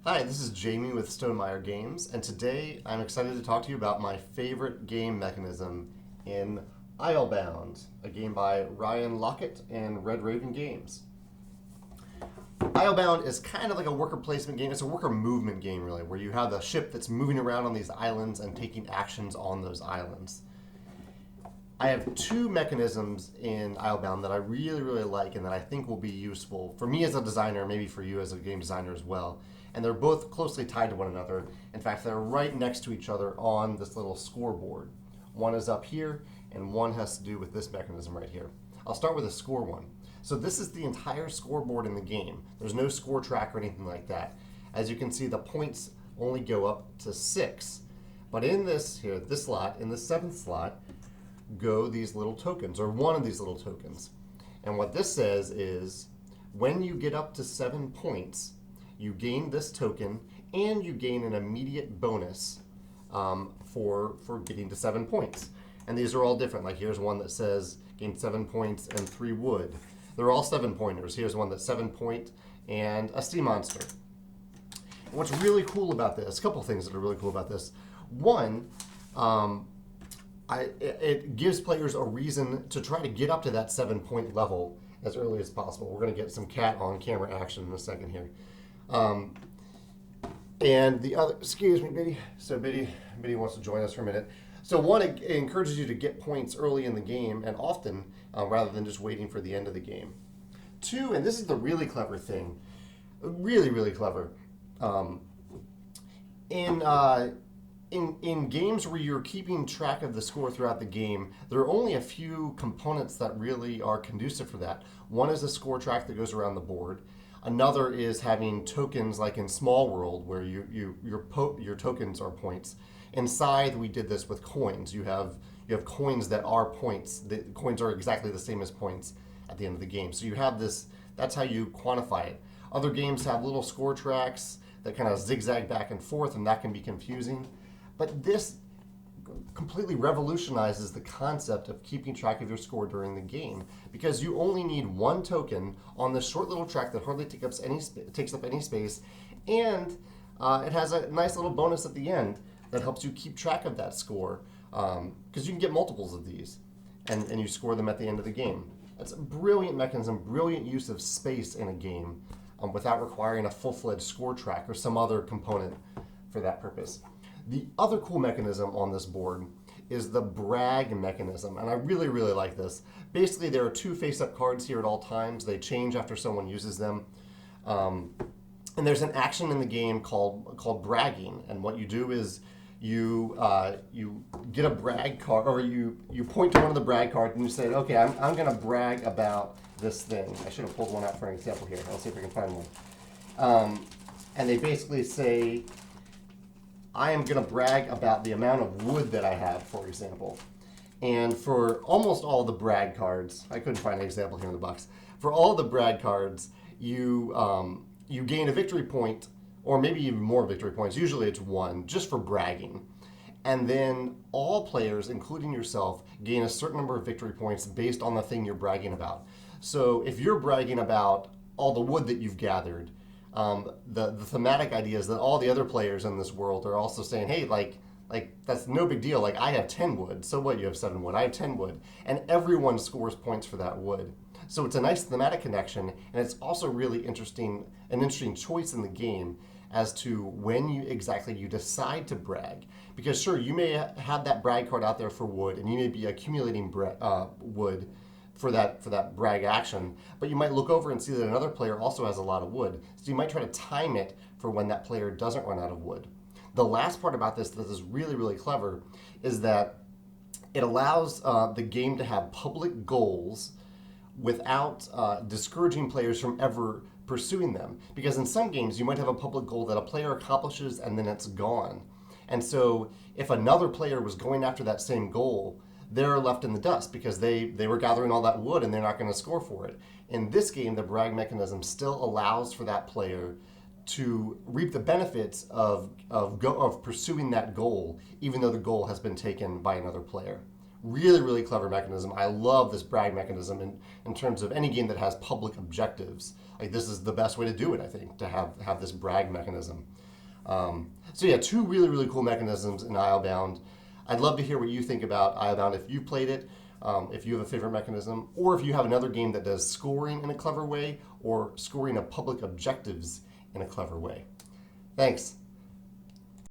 Hi, this is Jamey with Stonemeyer Games, and today I'm excited to talk to you about my favorite game mechanism in Islebound, a game by Ryan Lockett and Red Raven Games. Islebound is kind of like a worker placement game. It's a worker movement game, really, where you have a ship that's moving around on these islands and taking actions on those islands. I have two mechanisms in Islebound that I really like and that I think will be useful for me as a designer, maybe for you as a game designer as well. And they're both closely tied to one another. In fact, they're right next to each other on this little scoreboard. One is up here, and one has to do with this mechanism right here. I'll start with the score one. So this is the entire scoreboard in the game. There's no score track or anything like that. As you can see, the points only go up to 6. But in this slot, in the 7th slot, go these little tokens, or one of these little tokens. And what this says is, when you get up to 7 points, you gain this token, and you gain an immediate bonus for getting to 7 points. And these are all different. Like here's one that says gain 7 points and 3 wood. They're all 7-pointers. Here's one that's 7 point and a sea monster. And what's really cool about this, a couple things that are really cool about this. One, it gives players a reason to try to get up to that 7-point level as early as possible. We're going to get some cat on camera action in a second here. And the other, excuse me, Biddy. So Biddy wants to join us for a minute. So one, it encourages you to get points early in the game and often, rather than just waiting for the end of the game. Two, and this is the really clever thing, really clever. In games where you're keeping track of the score throughout the game, there are only a few components that really are conducive for that. One is a score track that goes around the board. Another is having tokens like in Small World, where your tokens are points. In Scythe, we did this with coins. You have coins that are points. The coins are exactly the same as points at the end of the game. So you have this. That's how you quantify it. Other games have little score tracks that kind of zigzag back and forth, and that can be confusing. But this completely revolutionizes the concept of keeping track of your score during the game, because you only need one token on this short little track that hardly takes up any space, and it has a nice little bonus at the end that helps you keep track of that score, because you can get multiples of these, and you score them at the end of the game. That's a brilliant mechanism, brilliant use of space in a game without requiring a full-fledged score track or some other component for that purpose. The other cool mechanism on this board is the brag mechanism, and I really like this. Basically, there are 2 face-up cards here at all times. They change after someone uses them. And there's an action in the game called bragging, and what you do is you get a brag card, or you point to one of the brag cards and you say, okay, I'm going to brag about this thing. I should have pulled one out for an example here. I'll see if I can find one. And they basically say, I am going to brag about the amount of wood that I have, for example. And for almost all the brag cards, I couldn't find an example here in the box. For all the brag cards, you gain a victory point, or maybe even more victory points. Usually it's 1, just for bragging. And then all players, including yourself, gain a certain number of victory points based on the thing you're bragging about. So if you're bragging about all the wood that you've gathered, the thematic idea is that all the other players in this world are also saying, hey, like that's no big deal. Like, I have 10 wood. So what? You have 7 wood. I have 10 wood. And everyone scores points for that wood. So it's a nice thematic connection, and it's also really an interesting choice in the game as to when you decide to brag. Because sure, you may have that brag card out there for wood, and you may be accumulating wood for that brag action, but you might look over and see that another player also has a lot of wood. So you might try to time it for when that player doesn't run out of wood. The last part about this that is really clever is that it allows the game to have public goals without discouraging players from ever pursuing them. Because in some games, you might have a public goal that a player accomplishes and then it's gone. And so if another player was going after that same goal, they're left in the dust because they were gathering all that wood and they're not going to score for it. In this game, the brag mechanism still allows for that player to reap the benefits of pursuing that goal, even though the goal has been taken by another player. Really clever mechanism. I love this brag mechanism in terms of any game that has public objectives like this is the best way to do it, I think, to have this brag mechanism. So yeah, two really, really cool mechanisms in Islebound. I'd love to hear what you think about Islebound if you've played it, if you have a favorite mechanism, or if you have another game that does scoring in a clever way or scoring of public objectives in a clever way. Thanks.